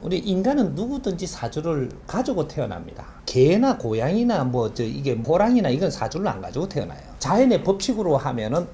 우리 인간은 누구든지 사주를 가지고 태어납니다. 개나 고양이나 이게 호랑이나 이건 사주를 안 가지고 태어나요. 자연의 법칙으로 하면은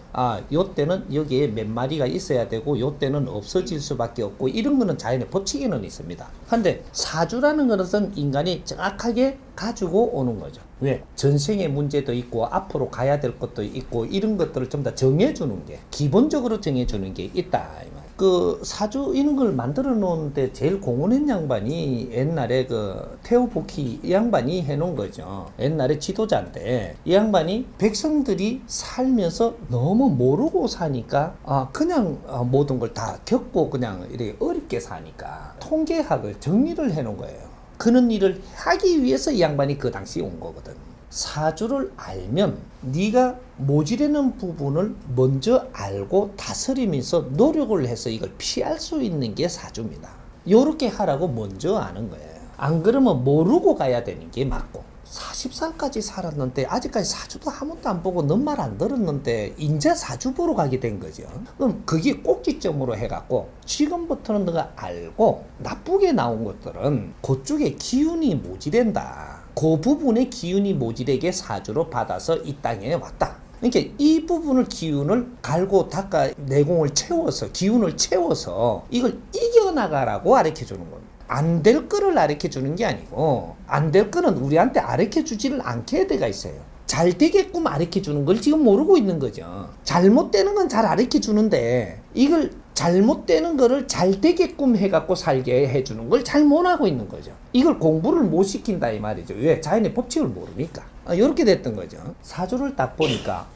요때는 여기에 몇 마리가 있어야 되고 요때는 없어질 수밖에 없고 이런 거는 자연의 법칙에는 있습니다. 근데 사주라는 것은 인간이 정확하게 가지고 오는 거죠. 왜? 전생의 문제도 있고 앞으로 가야 될 것도 있고 이런 것들을 좀 더 정해주는 게 기본적으로 정해주는 게 있다. 그 사주 이런 걸 만들어 놓은데 제일 공헌한 양반이 옛날에 그 테오보키 이 양반이 해놓은 거죠. 옛날에 지도자인데 이 양반이 백성들이 살면서 너무 모르고 사니까 그냥 모든 걸 다 겪고 그냥 이렇게 어렵게 사니까 통계학을 정리를 해놓은 거예요. 그런 일을 하기 위해서 이 양반이 그 당시에 온 거거든. 사주를 알면 네가 모자라는 부분을 먼저 알고 다스리면서 노력을 해서 이걸 피할 수 있는 게 사주입니다. 요렇게 하라고 먼저 아는 거예요. 안 그러면 모르고 가야 되는 게 맞고 40살까지 살았는데 아직까지 사주도 한 번도 안 보고 넌 말 안 들었는데 이제 사주 보러 가게 된 거죠. 그럼 그게 꼭지점으로 해갖고 지금부터는 너가 알고 나쁘게 나온 것들은 그쪽에 기운이 모자란다. 그 부분의 기운이 모자라게 사주로 받아서 이 땅에 왔다. 그러니까 이 부분을 기운을 갈고 닦아 내공을 채워서 기운을 채워서 이걸 이겨나가라고 가르쳐 주는 겁니다. 안 될 거를 가르쳐 주는 게 아니고 안 될 거는 우리한테 가르쳐 주지를 않게 돼가 있어요. 잘 되게끔 가르쳐 주는 걸 지금 모르고 있는 거죠. 잘못되는 건 잘 가르쳐 주는데 이걸 잘못되는 거를 잘 되게끔 해갖고 살게 해주는 걸 잘 못하고 있는 거죠. 이걸 공부를 못 시킨다 이 말이죠. 왜? 자연의 법칙을 모르니까. 이렇게 됐던 거죠. 사주를 딱 보니까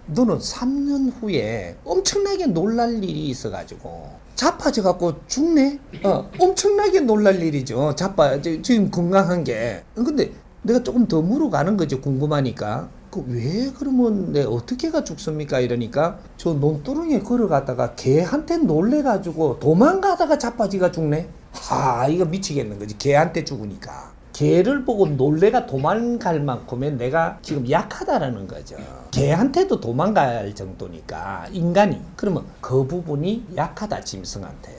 너는 3년 후에 엄청나게 놀랄 일이 있어가지고 자빠져갖고 죽네? 엄청나게 놀랄 일이죠. 지금 건강한 게. 근데 내가 조금 더 물어가는 거죠. 궁금하니까. 왜 그러면 내 어떻게가 죽습니까? 이러니까 저 논두렁에 걸어가다가 개한테 놀래가지고 도망가다가 자빠지가 죽네? 이거 미치겠는 거지. 개한테 죽으니까. 개를 보고 놀래가 도망갈 만큼의 내가 지금 약하다라는 거죠. 개한테도 도망갈 정도니까 인간이. 그러면 그 부분이 약하다 짐승한테.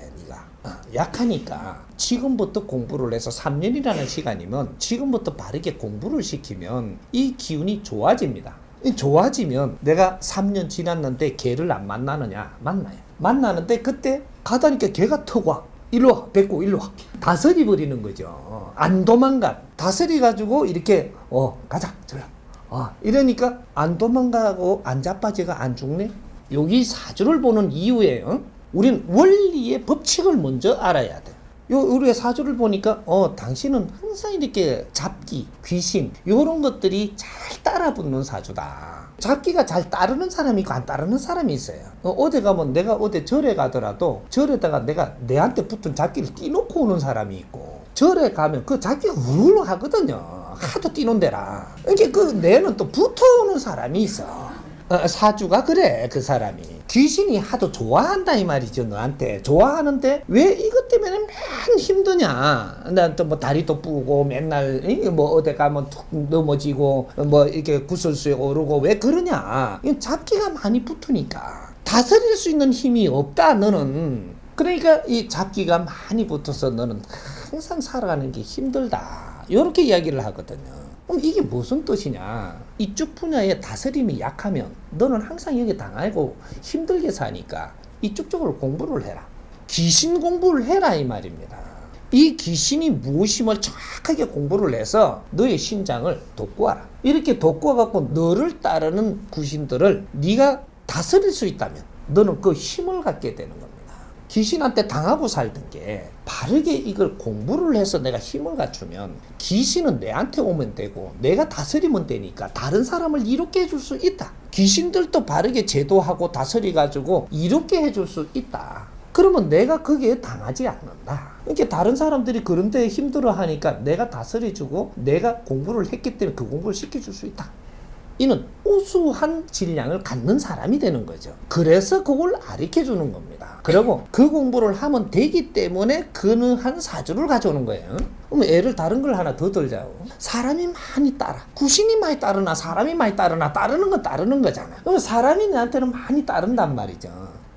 약하니까 지금부터 공부를 해서 3년이라는 시간이면 지금부터 바르게 공부를 시키면 이 기운이 좋아집니다. 좋아지면 내가 3년 지났는데 개를 안 만나느냐? 만나요. 만나는데 그때 가다니까 개가 턱 와. 일로 와. 뱉고 일로 와. 다스리 버리는 거죠. 안 도망가. 다스리 가지고 이렇게 가자. 저라. 이러니까 안 도망가고 안 자빠지가 안 죽네. 여기 사주를 보는 이유예요. 우리는 원리의 법칙을 먼저 알아야 돼. 우리가 사주를 보니까 당신은 항상 이렇게 잡기, 귀신 이런 것들이 잘 따라붙는 사주다. 잡기가 잘 따르는 사람이 있고 안 따르는 사람이 있어요. 어디 가면 내가 어디 절에 가더라도 절에다가 내가 내한테 붙은 잡기를 띄놓고 오는 사람이 있고 절에 가면 그 잡기가 우르르 하거든요. 하도 띄놓은 데라. 그러니까 그 내는 또 붙어오는 사람이 있어. 사주가 그래. 그 사람이 귀신이 하도 좋아한다 이 말이죠. 너한테 좋아하는데 왜 이것 때문에 맨 힘드냐. 난 또 다리도 부고 맨날 어디 가면 툭 넘어지고 이렇게 구설수에 오르고 왜 그러냐. 잡기가 많이 붙으니까 다스릴 수 있는 힘이 없다 너는. 그러니까 이 잡기가 많이 붙어서 너는 항상 살아가는 게 힘들다. 이렇게 이야기를 하거든요. 그럼 이게 무슨 뜻이냐. 이쪽 분야에 다스림이 약하면 너는 항상 여기 당하고 힘들게 사니까 이쪽 쪽으로 공부를 해라. 귀신 공부를 해라 이 말입니다. 이 귀신이 무엇임을 정확하게 공부를 해서 너의 신장을 돋구어라. 이렇게 돋구어갖고 너를 따르는 귀신들을 네가 다스릴 수 있다면 너는 그 힘을 갖게 되는 겁니다. 귀신한테 당하고 살던 게 바르게 이걸 공부를 해서 내가 힘을 갖추면 귀신은 내한테 오면 되고 내가 다스리면 되니까 다른 사람을 이롭게 해줄 수 있다. 귀신들도 바르게 제도하고 다스려가지고 이롭게 해줄 수 있다. 그러면 내가 거기에 당하지 않는다. 이렇게 다른 사람들이 그런데 힘들어하니까 내가 다스려주고 내가 공부를 했기 때문에 그 공부를 시켜줄 수 있다. 이는 우수한 질량을 갖는 사람이 되는 거죠. 그래서 그걸 가르쳐 주는 겁니다. 그리고 그 공부를 하면 되기 때문에 근능한 사주를 가져오는 거예요. 그럼 예를 다른 걸 하나 더 들자고. 사람이 많이 따라. 귀신이 많이 따르나 사람이 많이 따르나 따르는 건 따르는 거잖아. 그럼 사람이 나한테는 많이 따른단 말이죠.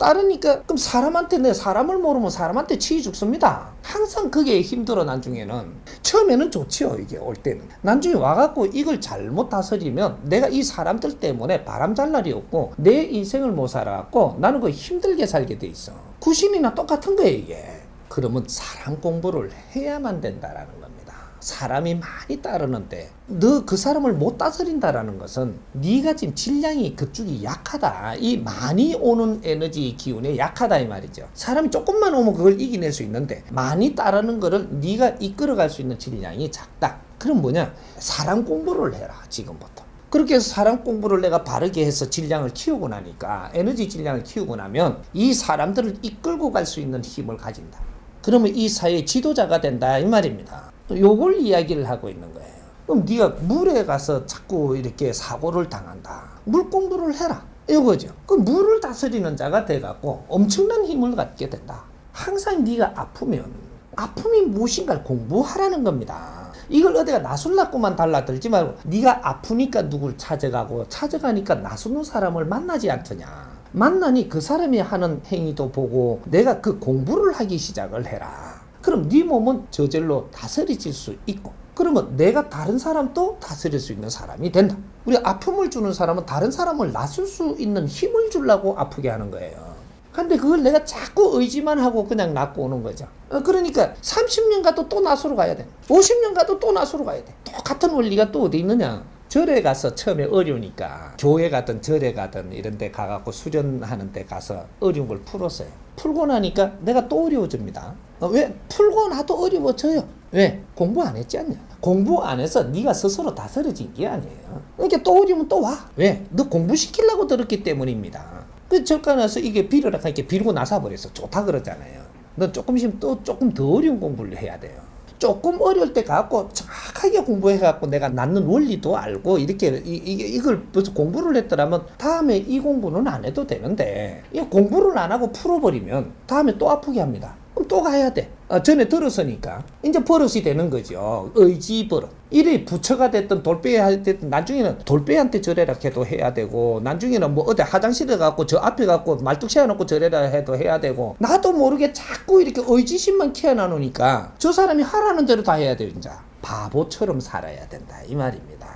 따르니까 그럼 사람한테 내 사람을 모르면 사람한테 치이 죽습니다. 항상 그게 힘들어. 나중에는 처음에는 좋지요. 이게 올 때는 나중에 와갖고 이걸 잘못 다스리면 내가 이 사람들 때문에 바람 잘 날이 없고 내 인생을 못 살아갖고 나는 그 힘들게 살게 돼 있어. 구신이나 똑같은 거예요 이게. 그러면 사람 공부를 해야만 된다라는 겁니다. 사람이 많이 따르는데 너 그 사람을 못 다스린다라는 것은 네가 지금 질량이 그쪽이 약하다. 이 많이 오는 에너지 기운에 약하다 이 말이죠. 사람이 조금만 오면 그걸 이겨낼 수 있는데 많이 따르는 거를 네가 이끌어갈 수 있는 질량이 작다. 그럼 뭐냐? 사람 공부를 해라 지금부터. 그렇게 해서 사람 공부를 내가 바르게 해서 질량을 키우고 나니까 에너지 질량을 키우고 나면 이 사람들을 이끌고 갈 수 있는 힘을 가진다. 그러면 이 사회의 지도자가 된다 이 말입니다. 요걸 이야기를 하고 있는 거예요. 그럼 네가 물에 가서 자꾸 이렇게 사고를 당한다. 물 공부를 해라. 이거죠. 그 물을 다스리는 자가 돼갖고 엄청난 힘을 갖게 된다. 항상 네가 아프면 아픔이 무엇인가를 공부하라는 겁니다. 이걸 어디가 나술라고만 달라들지 말고 네가 아프니까 누굴 찾아가고 찾아가니까 나서는 사람을 만나지 않더냐. 만나니 그 사람이 하는 행위도 보고 내가 그 공부를 하기 시작을 해라. 그럼 네 몸은 저절로 다스려질 수 있고 그러면 내가 다른 사람도 다스릴 수 있는 사람이 된다. 우리 아픔을 주는 사람은 다른 사람을 낫을 수 있는 힘을 주려고 아프게 하는 거예요. 근데 그걸 내가 자꾸 의지만 하고 그냥 낫고 오는 거죠. 그러니까 30년 가도 또 낫으로 가야 돼. 50년 가도 또 낫으로 가야 돼. 똑같은 원리가 또 어디 있느냐. 절에 가서 처음에 어려우니까 교회 가든 절에 가든 이런 데 가갖고 수련하는 데 가서 어려운 걸 풀었어요. 풀고 나니까 내가 또 어려워집니다. 왜? 풀고 나도 어려워져요. 왜? 공부 안 했지 않냐? 공부 안 해서 네가 스스로 다스려진 게 아니에요. 그러니까 또 어려우면 또 와. 왜? 너 공부시키려고 들었기 때문입니다. 그 절가 나서 이게 빌어라 하니까 빌고 나서버려서 좋다 그러잖아요. 너 조금씩 또 조금 더 어려운 공부를 해야 돼요. 조금 어려울 때 갖고 정확하게 공부해갖고 내가 낳는 원리도 알고 이렇게 이걸 벌써 공부를 했더라면 다음에 이 공부는 안 해도 되는데 이 공부를 안 하고 풀어버리면 다음에 또 아프게 합니다. 그럼 또 가야 돼. 전에 들었으니까 이제 버릇이 되는 거죠. 의지 버릇. 이래 부처가 됐든 돌배가 됐든 나중에는 돌배한테 절해라 해도 해야 되고 나중에는 뭐 어디 화장실에 가고 저 앞에 가고 말뚝 세워놓고 절해라 해도 해야 되고 나도 모르게 자꾸 이렇게 의지심만 키워놔놓으니까 저 사람이 하라는 대로 다 해야 돼요. 이제 바보처럼 살아야 된다 이 말입니다.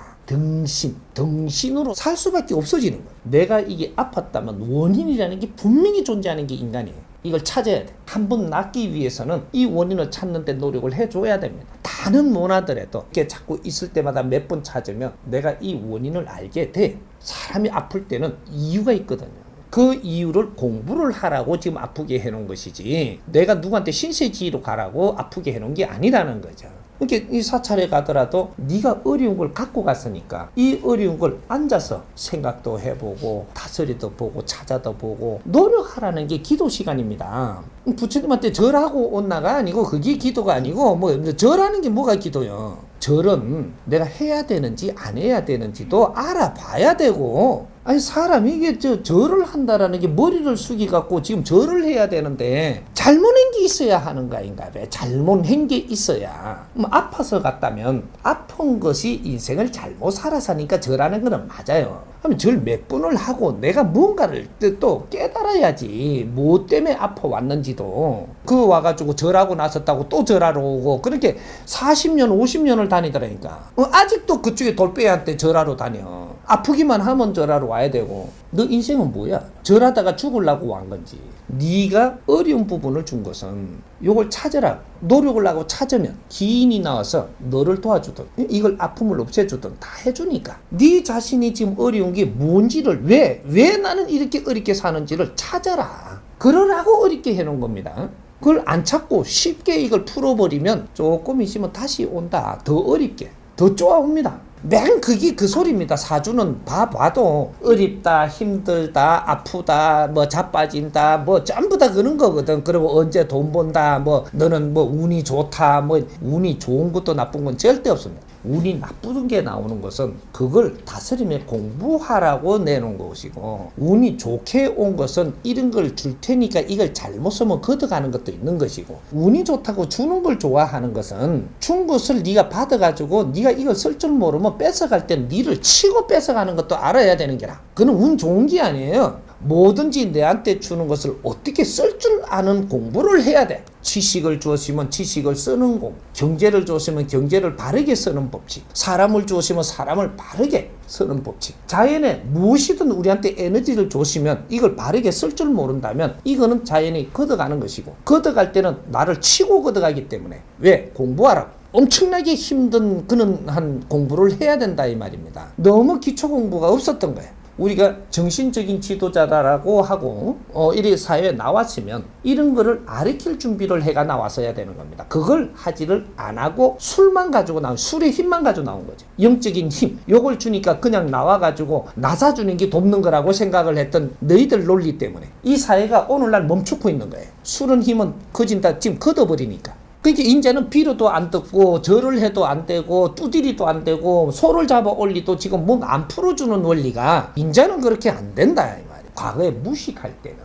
등신으로 살 수밖에 없어지는 거예요. 내가 이게 아팠다면 원인이라는 게 분명히 존재하는 게 인간이에요. 이걸 찾아야 돼. 한 번 낫기 위해서는 이 원인을 찾는 데 노력을 해줘야 됩니다. 다는 못하더라도 이렇게 자꾸 있을 때마다 몇 번 찾으면 내가 이 원인을 알게 돼. 사람이 아플 때는 이유가 있거든요. 그 이유를 공부를 하라고 지금 아프게 해놓은 것이지 내가 누구한테 신세지로 가라고 아프게 해놓은 게 아니라는 거죠. 이렇게 이 사찰에 가더라도 네가 어려운 걸 갖고 갔으니까 이 어려운 걸 앉아서 생각도 해보고 다스리도 보고 찾아도 보고 노력하라는 게 기도 시간입니다. 부처님한테 절하고 온나가 아니고 그게 기도가 아니고 뭐 절하는 게 뭐가 기도요. 절은 내가 해야 되는지 안 해야 되는지도 알아봐야 되고 아니 사람이 이게 절을 한다라는 게 머리를 숙이 갖고 지금 절을 해야 되는데 잘못한 게 있어야 하는 거 아닌가 봐. 잘못한 게 있어야 아파서 갔다면 아픈 것이 인생을 잘못 살아사니까 절하는 거는 맞아요. 그럼 절 몇 번을 하고 내가 뭔가를 또 깨달아야지 뭐 때문에 아파 왔는지도 그 와가지고 절하고 나섰다고 또 절하러 오고 그렇게 40년 50년을 다니더라니까. 아직도 그쪽에 돌배한테 절하러 다녀. 아프기만 하면 절하러 와야 되고 너 인생은 뭐야? 절하다가 죽으려고 온 건지 네가 어려운 부분을 준 것은 요걸 찾으라 노력을 하고 찾으면 기인이 나와서 너를 도와주든 이걸 아픔을 없애주든 다 해주니까 네 자신이 지금 어려운 게 뭔지를 왜 나는 이렇게 어렵게 사는지를 찾아라. 그러라고 어렵게 해놓은 겁니다. 그걸 안 찾고 쉽게 이걸 풀어버리면 조금 있으면 다시 온다. 더 어렵게 더 쪼아옵니다. 맨 그게 그 소리입니다. 사주는 봐도 어렵다, 힘들다, 아프다, 뭐 자빠진다, 뭐 전부 다 그런 거거든. 그리고 언제 돈 번다, 뭐 너는 뭐 운이 좋다, 뭐 운이 좋은 것도 나쁜 건 절대 없습니다. 운이 나쁜 게 나오는 것은 그걸 다스리며 공부하라고 내놓은 것이고 운이 좋게 온 것은 이런 걸 줄 테니까 이걸 잘못 쓰면 걷어가는 것도 있는 것이고 운이 좋다고 주는 걸 좋아하는 것은 준 것을 네가 받아가지고 네가 이걸 쓸 줄 모르면 뺏어갈 땐 니를 치고 뺏어가는 것도 알아야 되는 게라. 그건 운 좋은 게 아니에요. 뭐든지 내한테 주는 것을 어떻게 쓸 줄 아는 공부를 해야 돼. 지식을 주었으면 지식을 쓰는 공, 경제를 주었으면 경제를 바르게 쓰는 법칙, 사람을 주었으면 사람을 바르게 쓰는 법칙. 자연에 무엇이든 우리한테 에너지를 줬으면 이걸 바르게 쓸 줄 모른다면 이거는 자연이 걷어가는 것이고, 걷어갈 때는 나를 치고 걷어가기 때문에 왜? 공부하라고. 엄청나게 힘든 그런 한 공부를 해야 된다 이 말입니다. 너무 기초 공부가 없었던 거예요. 우리가 정신적인 지도자라고 하고 이리 사회에 나왔으면 이런 거를 가르칠 준비를 해가 나왔어야 되는 겁니다. 그걸 하지를 안 하고 술만 가지고 나온, 술의 힘만 가지고 나온 거죠. 영적인 힘 요걸 주니까 그냥 나와가지고 나사주는 게 돕는 거라고 생각을 했던 너희들 논리 때문에 이 사회가 오늘날 멈추고 있는 거예요. 술은 힘은 거진다 지금 걷어버리니까. 그러니까 이제는 비료도 안 듣고 절을 해도 안 되고 두드리도 안 되고 소를 잡아 올리도 지금 목 안 풀어주는 원리가 이제는 그렇게 안 된다 이 말이에요. 과거에 무식할 때는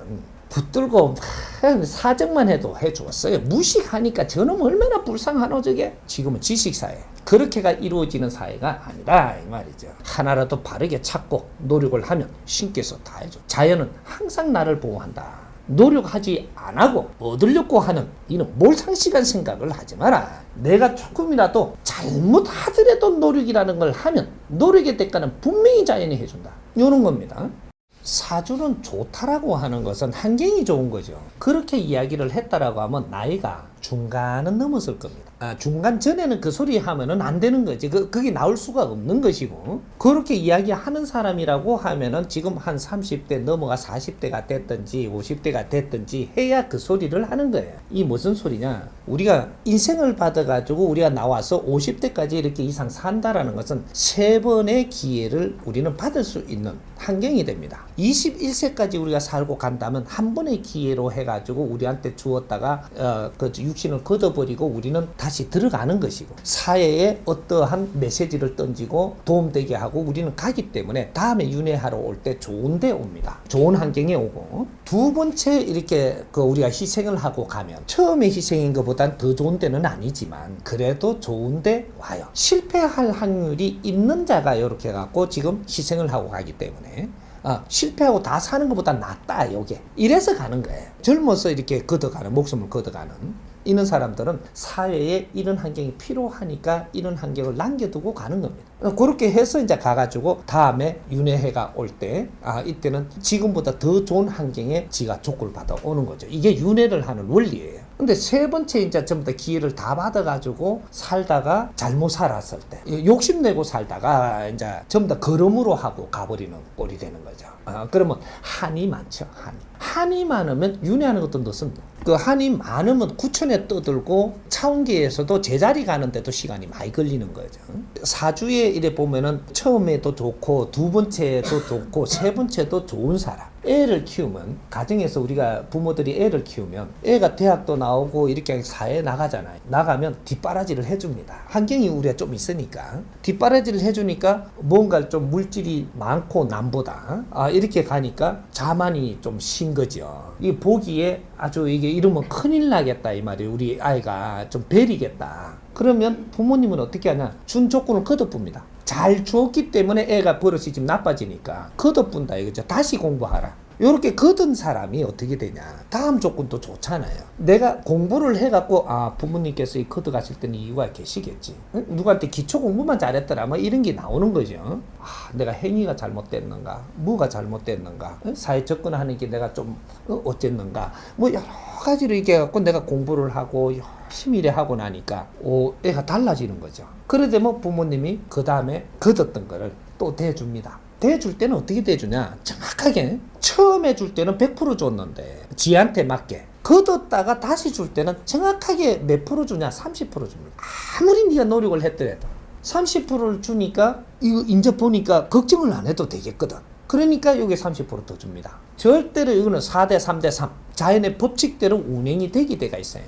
붙들고 사정만 해도 해주었어요. 무식하니까 저놈 얼마나 불쌍하노 저게. 지금은 지식사회, 그렇게가 이루어지는 사회가 아니라 이 말이죠. 하나라도 바르게 찾고 노력을 하면 신께서 다 해줘. 자연은 항상 나를 보호한다. 노력하지 안 하고 얻으려고 하는 이는 몰상식한 생각을 하지 마라. 내가 조금이라도 잘못하더라도 노력이라는 걸 하면 노력의 대가는 분명히 자연이 해준다. 이런 겁니다. 사주는 좋다라고 하는 것은 환경이 좋은 거죠. 그렇게 이야기를 했다라고 하면 나이가 중간은 넘었을 겁니다. 중간 전에는 그 소리 하면은 안 되는 거지. 그게 나올 수가 없는 것이고, 그렇게 이야기하는 사람이라고 하면은 지금 한 30대 넘어가 40대가 됐든지 50대가 됐든지 해야 그 소리를 하는 거예요. 이 무슨 소리냐? 우리가 인생을 받아가지고 우리가 나와서 50대까지 이렇게 이상 산다라는 것은 3번의 기회를 우리는 받을 수 있는 환경이 됩니다. 21세까지 우리가 살고 간다면 한 번의 기회로 해가지고 우리한테 주었다가 그 육신을 걷어버리고 우리는 다시 들어가는 것이고, 사회에 어떠한 메시지를 던지고 도움되게 하고 우리는 가기 때문에 다음에 윤회하러 올 때 좋은 데 옵니다. 좋은 환경에 오고, 두 번째 이렇게 우리가 희생을 하고 가면 처음에 희생인 것보단 더 좋은 데는 아니지만 그래도 좋은 데 와요. 실패할 확률이 있는 자가 이렇게 갖고 지금 희생을 하고 가기 때문에 실패하고 다 사는 것보다 낫다 요게. 이래서 가는 거예요. 젊어서 이렇게 걷어가는, 목숨을 걷어가는 이런 사람들은 사회에 이런 환경이 필요하니까 이런 환경을 남겨두고 가는 겁니다. 그렇게 해서 이제 가가지고 다음에 윤회해가 올 때 이때는 지금보다 더 좋은 환경에 지가 족구를 받아 오는 거죠. 이게 윤회를 하는 원리예요. 근데 세 번째 이제 전부 다 기회를 다 받아가지고 살다가 잘못 살았을 때 욕심내고 살다가 이제 전부 다 걸음으로 하고 가버리는 꼴이 되는 거죠. 그러면 한이 많죠. 한이 많으면 윤회하는 것도 늦습니다. 그 한이 많으면 구천에 떠들고 차원계에서도 제자리 가는데도 시간이 많이 걸리는 거죠. 사주에 이래 보면은 처음에도 좋고 두 번째도 좋고 세 번째도 좋은 사람. 애를 키우면, 가정에서 우리가 부모들이 애를 키우면 애가 대학도 나오고 이렇게 사회에 나가잖아요. 나가면 뒷바라지를 해줍니다. 환경이 우리가 좀 있으니까 뒷바라지를 해주니까 뭔가 좀 물질이 많고 남보다 이렇게 가니까 자만이 좀 신 거죠. 이 보기에 아주 이게 이러면 큰일 나겠다 이 말이에요. 우리 아이가 좀 베리겠다. 그러면 부모님은 어떻게 하냐? 준 조건을 거둬붑니다. 잘 주었기 때문에 애가 버릇이 좀 나빠지니까 거둬뿐다 이거죠. 다시 공부하라. 이렇게 거둔 사람이 어떻게 되냐? 다음 조건도 좋잖아요. 내가 공부를 해갖고 부모님께서 이 거둬가실 때는 이유가 계시겠지. 누구한테 기초 공부만 잘했더라 뭐 이런 게 나오는 거죠. 내가 행위가 잘못됐는가? 뭐가 잘못됐는가? 사회 접근하는 게 내가 좀 어쨌는가? 뭐 여러 가지로 이렇게 해갖고 내가 공부를 하고 열심히 일해 하고 나니까 애가 달라지는 거죠. 그러다 뭐 부모님이 그 다음에 거뒀던 거를 또 대줍니다. 대줄 때는 어떻게 대주냐? 정확하게 처음에 줄 때는 100% 줬는데 지한테 맞게 거뒀다가 다시 줄 때는 정확하게 몇 프로 주냐? 30% 줍니다. 아무리 네가 노력을 했더라도 30%를 주니까 이거 이제 보니까 걱정을 안 해도 되겠거든. 그러니까 여기 30% 더 줍니다. 절대로 이거는 4대 3대 3 자연의 법칙대로 운행이 되게 돼가 있어요.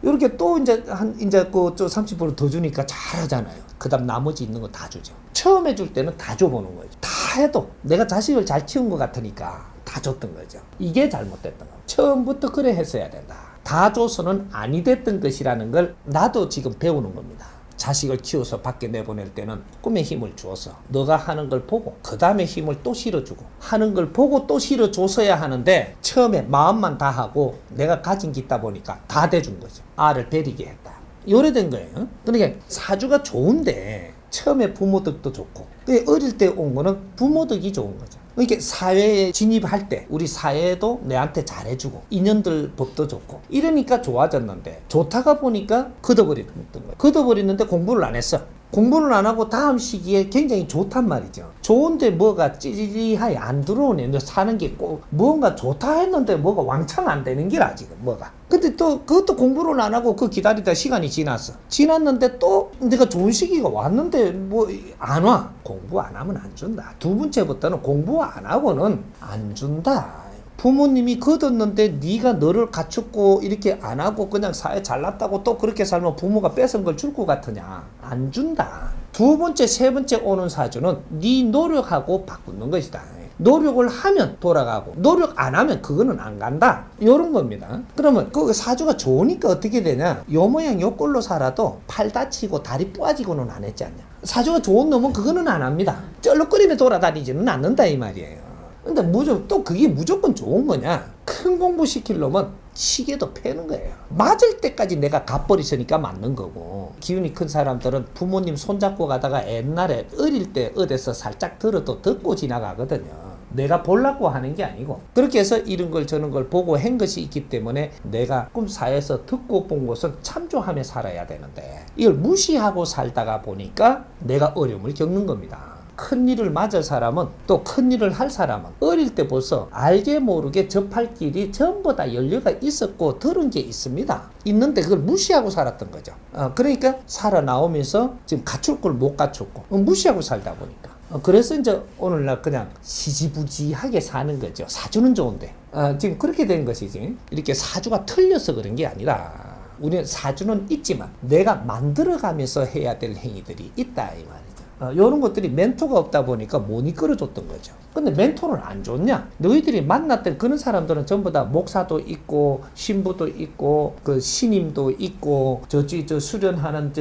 이렇게 또 이제 30%더 주니까 잘하잖아요. 그 다음 나머지 있는 거 다 주죠. 처음에 줄 때는 다 줘보는 거죠. 다 해도 내가 자식을 잘 키운 것 같으니까 다 줬던 거죠. 이게 잘못됐던 거예요. 처음부터 그래 했어야 된다. 다 줘서는 아니 됐던 것이라는 걸 나도 지금 배우는 겁니다. 자식을 키워서 밖에 내보낼 때는 꿈에 힘을 주어서 너가 하는 걸 보고 그 다음에 힘을 또 실어주고 하는 걸 보고 또 실어줘서야 하는데 처음에 마음만 다 하고 내가 가진 게 있다 보니까 다 대준 거죠. 알을 베리게 했다. 요래된 거예요. 그러니까 사주가 좋은데 처음에 부모덕도 좋고 어릴 때 온 거는 부모덕이 좋은 거죠. 그러니까 사회에 진입할 때 우리 사회도 내한테 잘해주고 인연들 법도 좋고 이러니까 좋아졌는데 좋다가 보니까 걷어버리는 거예요. 걷어버리는데 공부를 안 했어. 공부를 안 하고 다음 시기에 굉장히 좋단 말이죠. 좋은데 뭐가 찌리리하게 안 들어오네. 사는 게 꼭 뭔가 좋다 했는데 뭐가 왕창 안 되는 게라 지금 뭐가. 근데 또 그것도 공부를 안 하고 그 기다리다 시간이 지났어. 지났는데 또 내가 좋은 시기가 왔는데 뭐 안 와. 공부 안 하면 안 준다. 두 번째부터는 공부 안 하고는 안 준다. 부모님이 거뒀는데 네가 너를 갖췄고 이렇게 안 하고 그냥 사회 잘났다고 또 그렇게 살면 부모가 뺏은 걸 줄 것 같으냐? 안 준다. 두 번째, 세 번째 오는 사주는 네 노력하고 바꾸는 것이다. 노력을 하면 돌아가고 노력 안 하면 그거는 안 간다. 이런 겁니다. 그러면 그 사주가 좋으니까 어떻게 되냐? 요 모양 요 꼴로 살아도 팔 다치고 다리 부러지고는 안 했지 않냐? 사주가 좋은 놈은 그거는 안 합니다. 쩔룩거리며 돌아다니지는 않는다 이 말이에요. 근데 또 그게 무조건 좋은 거냐? 큰 공부 시킬 놈은 시계도 패는 거예요. 맞을 때까지 내가 갚버리으니까 맞는 거고 기운이 큰 사람들은 부모님 손잡고 가다가 옛날에 어릴 때 어디서 살짝 들어도 듣고 지나가거든요. 내가 보려고 하는 게 아니고 그렇게 해서 이런 걸 저런 걸 보고 한 것이 있기 때문에 내가 꿈사에서 듣고 본 것은 참조하며 살아야 되는데 이걸 무시하고 살다가 보니까 내가 어려움을 겪는 겁니다. 큰일을 맞을 사람은 또 큰일을 할 사람은 어릴 때 벌써 알게 모르게 접할 길이 전부 다 연료가 있었고 들은 게 있습니다. 있는데 그걸 무시하고 살았던 거죠. 그러니까 살아나오면서 지금 갖출 걸 못 갖췄고 무시하고 살다 보니까 그래서 이제 오늘날 그냥 시지부지하게 사는 거죠. 사주는 좋은데 지금 그렇게 된 것이지 이렇게 사주가 틀려서 그런 게 아니라 우리는 사주는 있지만 내가 만들어가면서 해야 될 행위들이 있다 이 말이죠. 이런 것들이 멘토가 없다 보니까 못 이끌어줬던 거죠. 근데 멘토를 안 줬냐? 너희들이 만났던 그런 사람들은 전부 다 목사도 있고 신부도 있고 그 신임도 있고 저 수련하는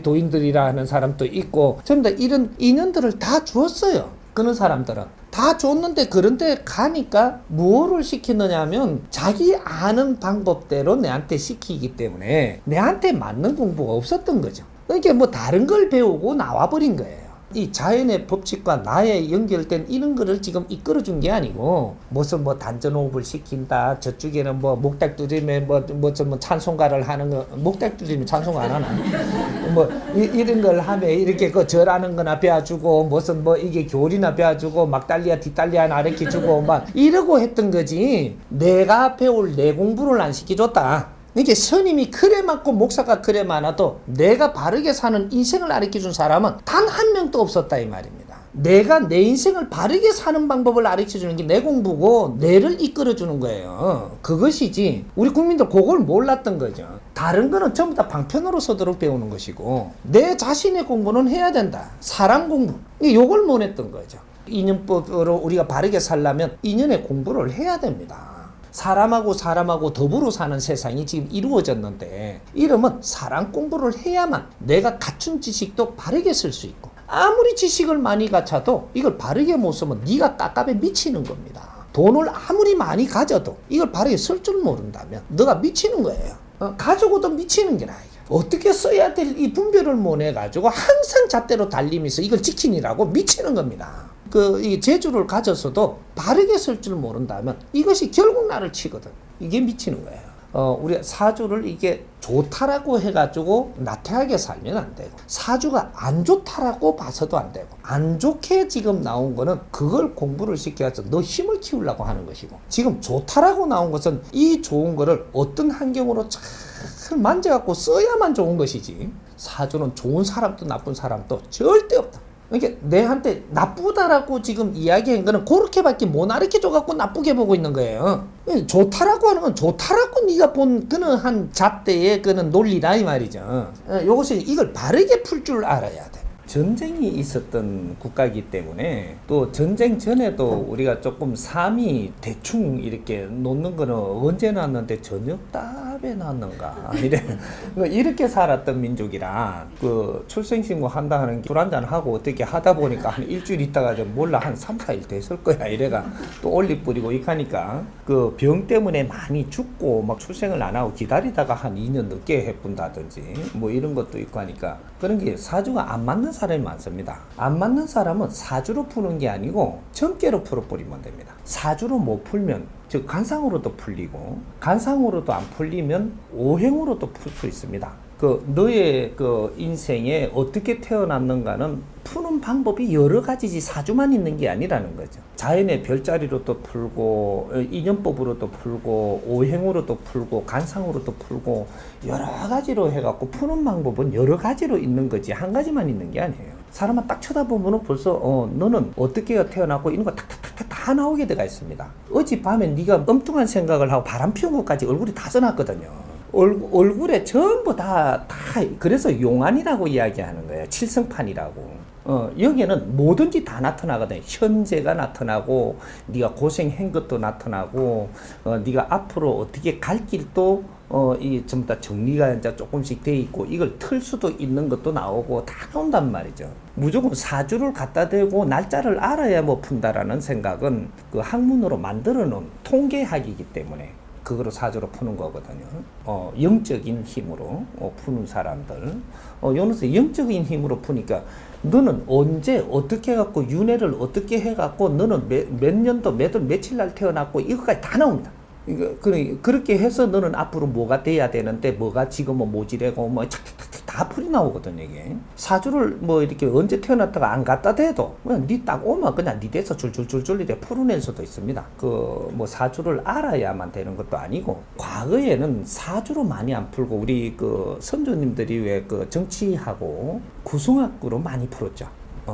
도인들이라 하는 사람도 있고 전부 다 이런 인연들을 다 주었어요. 그런 사람들은 다 줬는데 그런데 가니까 무엇을 시키느냐 하면 자기 아는 방법대로 내한테 시키기 때문에 내한테 맞는 공부가 없었던 거죠. 그러니까 뭐 다른 걸 배우고 나와버린 거예요. 이 자연의 법칙과 나의 연결된 이런 거를 지금 이끌어준 게 아니고 무슨 뭐 단전호흡을 시킨다 저쪽에는 뭐 목닥 두드리면 뭐 찬송가를 하는 거 목닥 두드리면 찬송가 안 하나 뭐 이런 걸 하면 이렇게 그 절하는 거나 배워주고 무슨 뭐 이게 교리나 배워주고 막달리아 뒷달리아 가르쳐주고 막 이러고 했던 거지 내가 배울 내 공부를 안 시켜줬다. 이게 스님이 그래 많고 목사가 그래 많아도 내가 바르게 사는 인생을 가르쳐준 사람은 단 한 명도 없었다 이 말입니다. 내가 내 인생을 바르게 사는 방법을 가르쳐주는 게 내 공부고 내를 이끌어주는 거예요. 그것이지 우리 국민들 그걸 몰랐던 거죠. 다른 거는 전부 다 방편으로 서도록 배우는 것이고 내 자신의 공부는 해야 된다. 사람 공부 이걸 못 했던 거죠. 인연법으로 우리가 바르게 살려면 인연의 공부를 해야 됩니다. 사람하고 더불어 사는 세상이 지금 이루어졌는데 이러면 사람 공부를 해야만 내가 갖춘 지식도 바르게 쓸 수 있고 아무리 지식을 많이 갖춰도 이걸 바르게 못 쓰면 네가 깝깝에 미치는 겁니다. 돈을 아무리 많이 가져도 이걸 바르게 쓸 줄 모른다면 너가 미치는 거예요. 가지고도 미치는 게 나아요. 어떻게 써야 될 이 분별을 못 해가지고 항상 잣대로 달리면서 이걸 지키느라고 미치는 겁니다. 이 재주를 가졌어도 바르게 쓸 줄 모른다면 이것이 결국 나를 치거든. 이게 미치는 거예요. 우리가 사주를 이게 좋다라고 해가지고 나태하게 살면 안 되고 사주가 안 좋다라고 봐서도 안 되고 안 좋게 지금 나온 거는 그걸 공부를 시켜서 너 힘을 키우려고 하는 것이고 지금 좋다라고 나온 것은 이 좋은 거를 어떤 환경으로 잘 만져갖고 써야만 좋은 것이지 사주는 좋은 사람도 나쁜 사람도 절대 없다. 그러니까 내한테 나쁘다라고 지금 이야기한 거는 그렇게밖에 못 가르쳐줘갖고 나쁘게 보고 있는 거예요. 좋다라고 하는 건 좋다라고 네가 본 그는 한 잣대의 그는 논리다 이 말이죠. 요것이 이걸 바르게 풀 줄 알아야 돼. 전쟁이 있었던 국가이기 때문에 또 전쟁 전에도 우리가 조금 삶이 대충 이렇게 놓는 거는 언제 났는데 저녁 답에 났는가 이렇게 살았던 민족이라 그 출생신고 한다 하는 게 술 한잔 하고 어떻게 하다 보니까 한 일주일 있다가 좀 몰라 한 3, 4일 됐을 거야 이래가 또 올리 뿌리고 이하니까 그 병 때문에 많이 죽고 막 출생을 안 하고 기다리다가 한 2년 늦게 해본다든지 뭐 이런 것도 있고 하니까 그런 게 사주가 안 맞는 사람이 많습니다. 안 맞는 사람은 사주로 푸는 게 아니고 점괘로 풀어버리면 됩니다. 사주로 못 풀면 즉 간상으로도 풀리고 간상으로도 안 풀리면 오행으로도 풀 수 있습니다. 그 너의 그 인생에 어떻게 태어났는가는 푸는 방법이 여러 가지지 사주만 있는 게 아니라는 거죠. 자연의 별자리로도 풀고 인연법으로도 풀고 오행으로도 풀고 간상으로도 풀고 여러 가지로 해갖고 푸는 방법은 여러 가지로 있는 거지 한 가지만 있는 게 아니에요. 사람만 딱 쳐다보면 벌써 너는 어떻게 태어났고 이런 거 탁탁탁탁 다 나오게 돼가 있습니다. 어젯밤에 네가 엉뚱한 생각을 하고 바람 피운 것까지 얼굴이 다 써놨거든요. 얼굴에 전부 다 그래서 용안이라고 이야기하는 거예요. 칠성판이라고. 여기에는 뭐든지 다 나타나거든요. 현재가 나타나고 네가 고생한 것도 나타나고 네가 앞으로 어떻게 갈 길도 이 전부 다 정리가 이제 조금씩 돼 있고 이걸 틀 수도 있는 것도 나오고 다 나온단 말이죠. 무조건 사주를 갖다 대고 날짜를 알아야 뭐 푼다라는 생각은 그 학문으로 만들어 놓은 통계학이기 때문에 그거로 사주로 푸는 거거든요. 영적인 힘으로 푸는 사람들. 요놈에서 영적인 힘으로 푸니까 너는 언제 어떻게 해갖고 윤회를 어떻게 해갖고 너는 몇 년도 며칠 날 태어났고 이거까지 다 나옵니다. 그렇게 해서 너는 앞으로 뭐가 돼야 되는데 뭐가 지금은 모지래고 뭐 착착착 다 풀이 나오거든요. 이게 사주를 뭐 이렇게 언제 태어났다가 안 갖다 대도 그냥 니 딱 오면 그냥 니 돼서 줄줄줄줄 이렇게 풀어낼 수도 있습니다. 그 뭐 사주를 알아야만 되는 것도 아니고 과거에는 사주로 많이 안 풀고 우리 그 선조님들이 왜 그 정치하고 구승학으로 많이 풀었죠.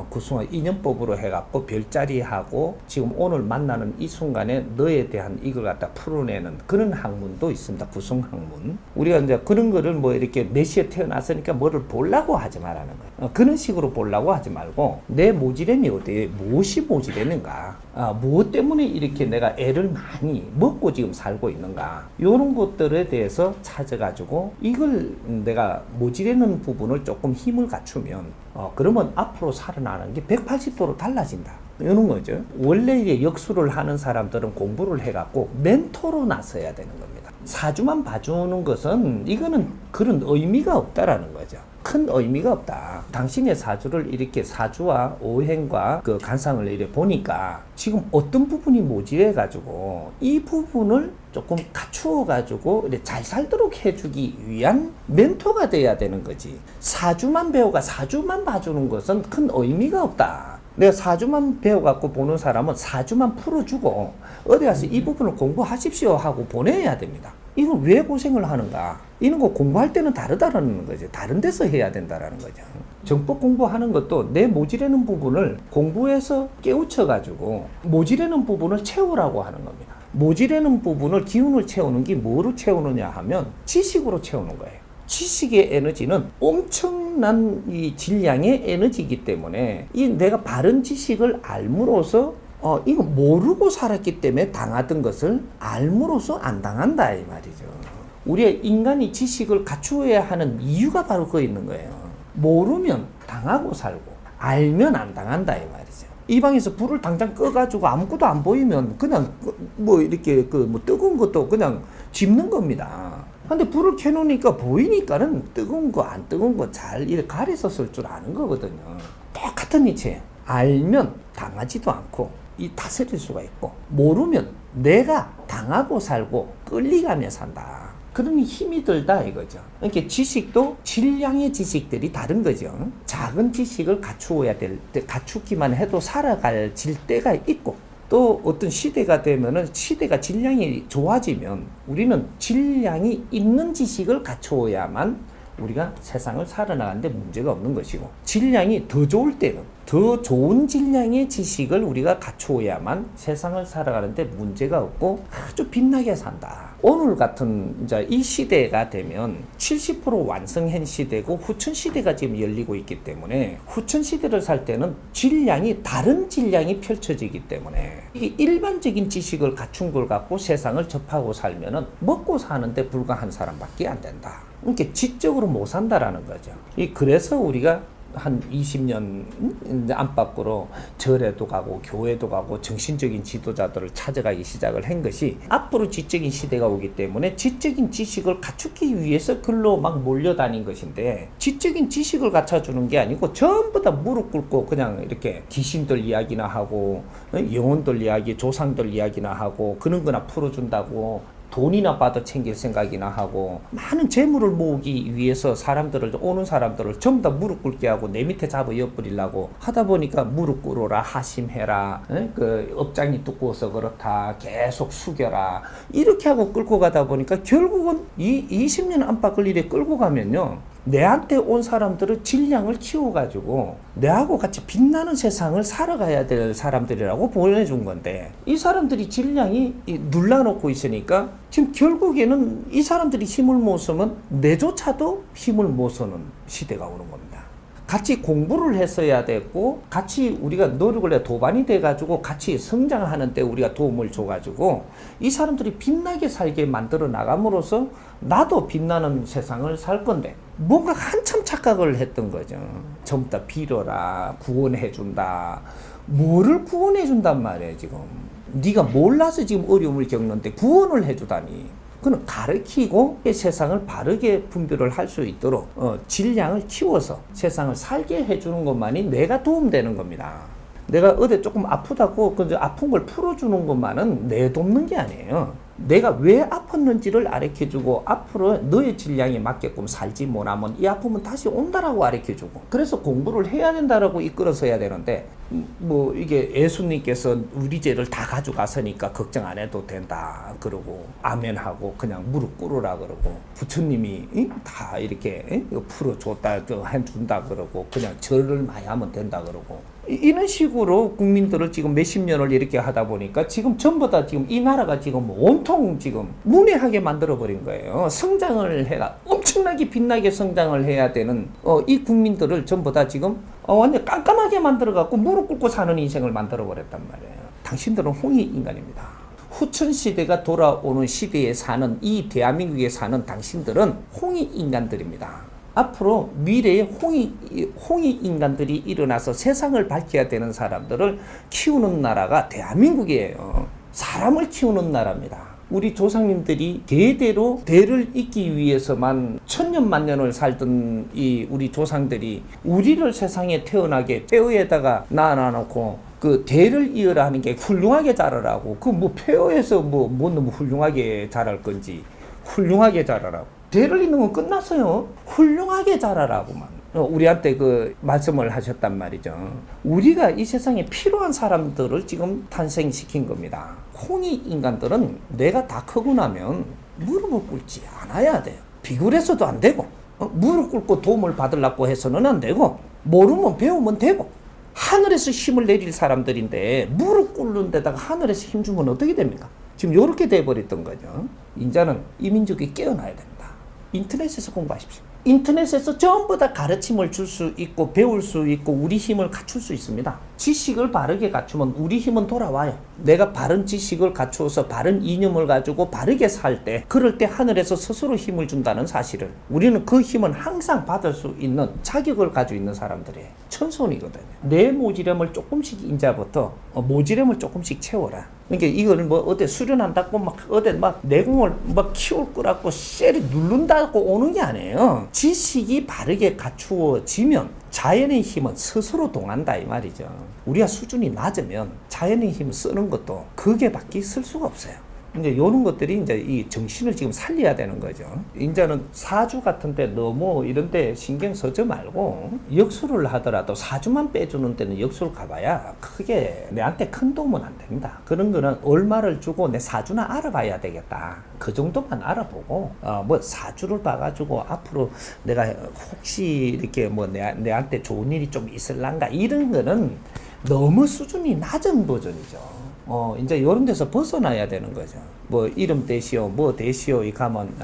구승학 인연법으로 해갖고 별자리하고 지금 오늘 만나는 이 순간에 너에 대한 이걸 갖다 풀어내는 그런 학문도 있습니다. 구승학문. 우리가 이제 그런 거를 뭐 이렇게 몇 시에 태어났으니까 뭐를 보려고 하지 말라는 거예요. 그런 식으로 보려고 하지 말고 내 모지렘이 어디에 무엇이 모지레는가, 무엇 때문에 이렇게 내가 애를 많이 먹고 지금 살고 있는가 이런 것들에 대해서 찾아가지고 이걸 내가 모지레는 부분을 조금 힘을 갖추면 그러면 앞으로 살아나는 게 180도로 달라진다. 이런 거죠. 원래 이제 역수를 하는 사람들은 공부를 해갖고 멘토로 나서야 되는 겁니다. 사주만 봐주는 것은 이거는 그런 의미가 없다라는 거죠. 큰 의미가 없다. 당신의 사주를 이렇게 사주와 오행과 그 간상을 이렇게 보니까 지금 어떤 부분이 모질해가지고 이 부분을 조금 갖추어가지고 잘 살도록 해주기 위한 멘토가 돼야 되는 거지. 사주만 배워가 사주만 봐주는 것은 큰 의미가 없다. 내가 사주만 배워갖고 보는 사람은 사주만 풀어주고 어디 가서 이 부분을 공부하십시오 하고 보내야 됩니다. 이걸 왜 고생을 하는가? 이런 거 공부할 때는 다르다라는 거죠. 다른 데서 해야 된다라는 거죠. 정법 공부하는 것도 내 모질하는 부분을 공부해서 깨우쳐가지고 모질하는 부분을 채우라고 하는 겁니다. 모질하는 부분을 기운을 채우는 게 뭐로 채우느냐 하면 지식으로 채우는 거예요. 지식의 에너지는 엄청난 이 질량의 에너지이기 때문에 이 내가 바른 지식을 알므로써 이거 모르고 살았기 때문에 당하던 것을 알므로써 안 당한다 이 말이죠. 우리의 인간이 지식을 갖추어야 하는 이유가 바로 그거 있는 거예요. 모르면 당하고 살고 알면 안 당한다 이 말이죠. 이 방에서 불을 당장 꺼가지고 아무것도 안 보이면 그냥 뭐 이렇게 그 뭐 뜨거운 것도 그냥 집는 겁니다. 근데 불을 켜놓으니까 보이니까는 뜨거운 거 안 뜨거운 거 잘 이렇게 가려서 쓸 줄 아는 거거든요. 똑같은 이치예요. 알면 당하지도 않고 이 다스릴 수가 있고 모르면 내가 당하고 살고 끌리가며 산다. 그러니 힘이 들다 이거죠. 이렇게 지식도 질량의 지식들이 다른 거죠. 작은 지식을 갖추어야 될 때 갖추기만 해도 살아갈 질 때가 있고 또 어떤 시대가 되면은 시대가 질량이 좋아지면 우리는 질량이 있는 지식을 갖추어야만 우리가 세상을 살아나가는데 문제가 없는 것이고, 질량이 더 좋을 때는 더 좋은 질량의 지식을 우리가 갖추어야만 세상을 살아가는데 문제가 없고 아주 빛나게 산다. 오늘 같은 이제 이 시대가 되면 70% 완성한 시대고 후천 시대가 지금 열리고 있기 때문에, 후천 시대를 살 때는 질량이 다른 질량이 펼쳐지기 때문에 이게 일반적인 지식을 갖춘 걸 갖고 세상을 접하고 살면은 먹고 사는데 불과한 사람밖에 안 된다. 그러니까 지적으로 못 산다라는 거죠. 그래서 우리가 한 20년 안팎으로 절에도 가고 교회도 가고 정신적인 지도자들을 찾아가기 시작을 한 것이, 앞으로 지적인 시대가 오기 때문에 지적인 지식을 갖추기 위해서 글로 막 몰려다닌 것인데, 지적인 지식을 갖춰주는 게 아니고 전부 다 무릎 꿇고 그냥 이렇게 귀신들 이야기나 하고 영혼들 이야기, 조상들 이야기나 하고 그런 거나 풀어준다고 돈이나 받아 챙길 생각이나 하고 많은 재물을 모으기 위해서 오는 사람들을 전부 다 무릎 꿇게 하고 내 밑에 잡아 엿버리려고 하다 보니까 무릎 꿇어라, 하심해라, 그 업장이 두꺼워서 그렇다, 계속 숙여라, 이렇게 하고 끌고 가다 보니까 결국은 이 20년 안팎을 이래 끌고 가면요, 내한테 온 사람들은 질량을 키워가지고 내하고 같이 빛나는 세상을 살아가야 될 사람들이라고 보내준 건데, 이 사람들이 질량이 눌러놓고 있으니까 지금 결국에는 이 사람들이 힘을 못 쓰면 내조차도 힘을 못 쓰는 시대가 오는 겁니다. 같이 공부를 했어야 됐고, 같이 우리가 노력을 해 도반이 돼가지고 같이 성장하는데 우리가 도움을 줘가지고 이 사람들이 빛나게 살게 만들어 나감으로써 나도 빛나는 세상을 살 건데, 뭔가 한참 착각을 했던 거죠. 전부 다 빌어라, 구원해준다. 뭐를 구원해준단 말이에요 지금. 네가 몰라서 지금 어려움을 겪는데 구원을 해주다니. 그는 가르치고 세상을 바르게 분별을 할 수 있도록 질량을 키워서 세상을 살게 해주는 것만이 내가 도움되는 겁니다. 내가 어디 조금 아프다고 그 아픈 걸 풀어주는 것만은 내 돕는 게 아니에요. 내가 왜 아팠는지를 알려주고 앞으로 너의 질량에 맞게끔 살지 못하면 이 아픔은 다시 온다라고 알려주고, 그래서 공부를 해야 된다라고 이끌어서 해야 되는데, 뭐 이게 예수님께서 우리 죄를 다 가져가서니까 걱정 안 해도 된다 그러고 아멘하고 그냥 무릎 꿇으라 그러고, 부처님이 다 이렇게 풀어줬다 해준다 그러고 그냥 절을 많이 하면 된다 그러고, 이런 식으로 국민들을 지금 몇십 년을 이렇게 하다 보니까 지금 전부 다 지금 이 나라가 지금 온통 지금 문외하게 만들어버린 거예요. 성장을 해라, 엄청나게 빛나게 성장을 해야 되는 이 국민들을 전부 다 지금 완전 깜깜하게 만들어갖고 무릎 꿇고 사는 인생을 만들어버렸단 말이에요. 당신들은 홍익 인간입니다. 후천 시대가 돌아오는 시대에 사는 이 대한민국에 사는 당신들은 홍익 인간들입니다. 앞으로 미래에 홍익 인간들이 일어나서 세상을 밝혀야 되는 사람들을 키우는 나라가 대한민국이에요. 사람을 키우는 나라입니다. 우리 조상님들이 대대로 대를 잇기 위해서만 천년 만년을 살던 이 우리 조상들이 우리를 세상에 태어나게 폐허에다가 낳아놓고 그 대를 이어라 하는 게 훌륭하게 자라라고, 그 뭐 폐허에서 뭐 너무 훌륭하게 자랄 건지, 훌륭하게 자라라고. 대를 잇는 건 끝났어요. 훌륭하게 자라라고만 우리한테 그 말씀을 하셨단 말이죠. 우리가 이 세상에 필요한 사람들을 지금 탄생시킨 겁니다. 홍익 인간들은 내가 다 크고 나면 무릎을 꿇지 않아야 돼요. 비굴해서도 안 되고, 무릎 꿇고 도움을 받으려고 해서는 안 되고, 모르면 배우면 되고, 하늘에서 힘을 내릴 사람들인데 무릎 꿇는 데다가 하늘에서 힘 주면 어떻게 됩니까? 지금 이렇게 돼버렸던 거죠. 인자는 이 민족이 깨어나야 됩니다. 인터넷에서 공부하십시오. 인터넷에서 전부 다 가르침을 줄 수 있고 배울 수 있고 우리 힘을 갖출 수 있습니다. 지식을 바르게 갖추면 우리 힘은 돌아와요. 내가 바른 지식을 갖추어서 바른 이념을 가지고 바르게 살 때, 그럴 때 하늘에서 스스로 힘을 준다는 사실을, 우리는 그 힘은 항상 받을 수 있는 자격을 가지고 있는 사람들이에요. 천손이거든요. 내 모지람을 조금씩 인자부터 모지람을 조금씩 채워라. 그러니까 이거를 뭐 어디 수련한다고 막 어디 막 내공을 막 키울 거라고 쎄리 누른다고 오는 게 아니에요. 지식이 바르게 갖추어지면 자연의 힘은 스스로 동한다 이 말이죠. 우리가 수준이 낮으면 자연의 힘을 쓰는 것도 그게밖에 쓸 수가 없어요. 이제 이런 것들이 이제 이 정신을 지금 살려야 되는 거죠. 이제는 사주 같은데 너무 이런데 신경 쓰지 말고 역수를 하더라도 사주만 빼주는 데는 역수를 가봐야 크게 내한테 큰 도움은 안 됩니다. 그런 거는 얼마를 주고 내 사주나 알아봐야 되겠다. 그 정도만 알아보고 뭐 사주를 봐가지고 앞으로 내가 혹시 이렇게 뭐 내한테 좋은 일이 좀 있을란가 이런 거는 너무 수준이 낮은 버전이죠. 이제 이런 데서 벗어나야 되는 거죠. 뭐 이름 대시오, 뭐 대시오 이 가면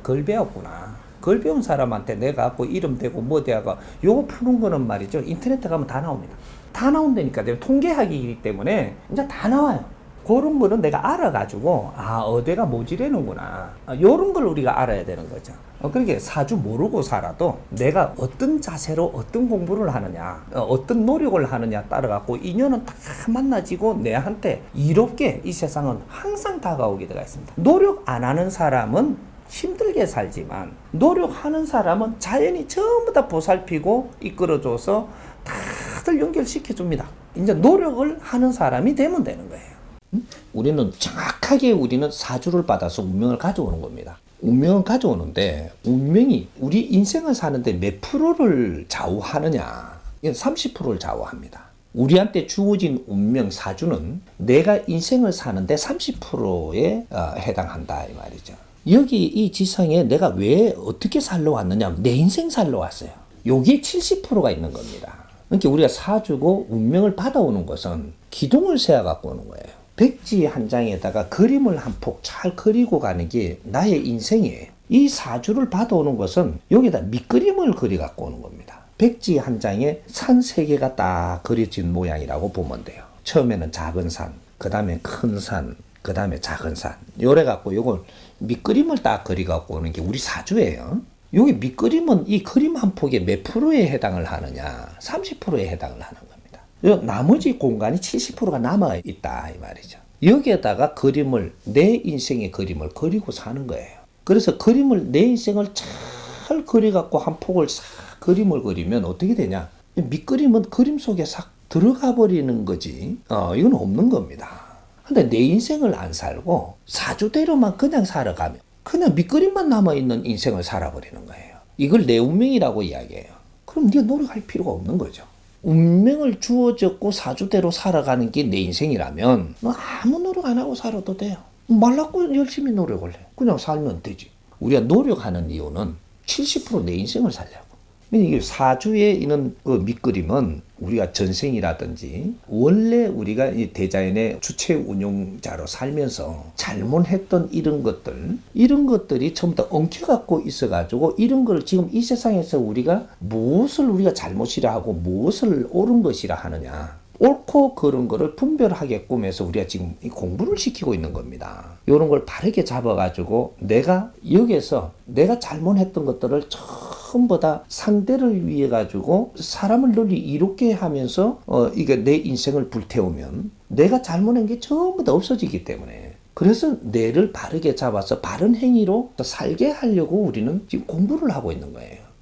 걸 배웠구나. 걸 배운 사람한테 내가 갖고 이름 대고 뭐 대하고 요거 푸는 거는 말이죠. 인터넷에 가면 다 나옵니다. 다 나온다니까. 내가 통계학이기 때문에 이제 다 나와요. 그런 거는 내가 알아가지고 어디가 모지래는구나. 요런 걸 우리가 알아야 되는 거죠. 그러니까 사주 모르고 살아도 내가 어떤 자세로 어떤 공부를 하느냐, 어떤 노력을 하느냐 따라갖고 인연은 다 만나지고 내한테 이롭게 이 세상은 항상 다가오게 되어 있습니다. 노력 안 하는 사람은 힘들게 살지만 노력하는 사람은 자연이 전부 다 보살피고 이끌어줘서 다들 연결시켜줍니다. 이제 노력을 하는 사람이 되면 되는 거예요. 우리는 정확하게 우리는 사주를 받아서 운명을 가져오는 겁니다. 운명을 가져오는데 운명이 우리 인생을 사는데 몇 프로를 좌우하느냐? 이건 30%를 좌우합니다. 우리한테 주어진 운명 사주는 내가 인생을 사는데 30%에 해당한다 이 말이죠. 여기 이 지상에 내가 왜 어떻게 살러 왔느냐? 내 인생 살러 왔어요. 여기에 70%가 있는 겁니다. 그러니까 우리가 사주고 운명을 받아오는 것은 기둥을 세워 갖고 오는 거예요. 백지 한 장에다가 그림을 한 폭 잘 그리고 가는 게 나의 인생이에요. 이 사주를 받아오는 것은 여기다 밑그림을 그리 갖고 오는 겁니다. 백지 한 장에 산 세 개가 딱 그려진 모양이라고 보면 돼요. 처음에는 작은 산, 그 다음에 큰 산, 그 다음에 작은 산. 요래 갖고 요걸 밑그림을 딱 그리 갖고 오는 게 우리 사주예요. 여기 밑그림은 이 그림 한 폭에 몇 프로에 해당을 하느냐? 30%에 해당을 하는 겁니다. 나머지 공간이 70%가 남아있다 이 말이죠. 여기에다가 그림을 내 인생의 그림을 그리고 사는 거예요. 그래서 그림을 내 인생을 잘 그려갖고 한 폭을 싹 그림을 그리면 어떻게 되냐? 밑그림은 그림 속에 싹 들어가 버리는 거지. 이건 없는 겁니다. 근데 내 인생을 안 살고 사주대로만 그냥 살아가면 그냥 밑그림만 남아있는 인생을 살아버리는 거예요. 이걸 내 운명이라고 이야기해요. 그럼 네가 노력할 필요가 없는 거죠. 운명을 주어졌고 사주대로 살아가는 게 내 인생이라면 너 아무 노력 안 하고 살아도 돼요. 말랐고 열심히 노력을 해. 그냥 살면 되지. 우리가 노력하는 이유는 70% 내 인생을 살려고. 이게 사주에 있는 그 밑그림은 우리가 전생이라든지 원래 우리가 이 대자연의 주체 운용자로 살면서 잘못했던 이런 것들이 전부 다 엉켜갖고 있어가지고 이런 걸 지금 이 세상에서 우리가 무엇을 우리가 잘못이라 하고 무엇을 옳은 것이라 하느냐. 옳고 그런 거를 분별하게끔 해서 우리가 지금 공부를 시키고 있는 겁니다. 이런 걸 바르게 잡아가지고 내가 여기에서 내가 잘못했던 것들을 전부 다 상대를 위해 가지고 사람을 널리 이롭게 하면서 이게 내 인생을 불태우면 내가 잘못한 게 전부 다 없어지기 때문에 그래서 뇌를 바르게 잡아서 바른 행위로 살게 하려고 우리는 지금 공부를 하고 있는 거예요.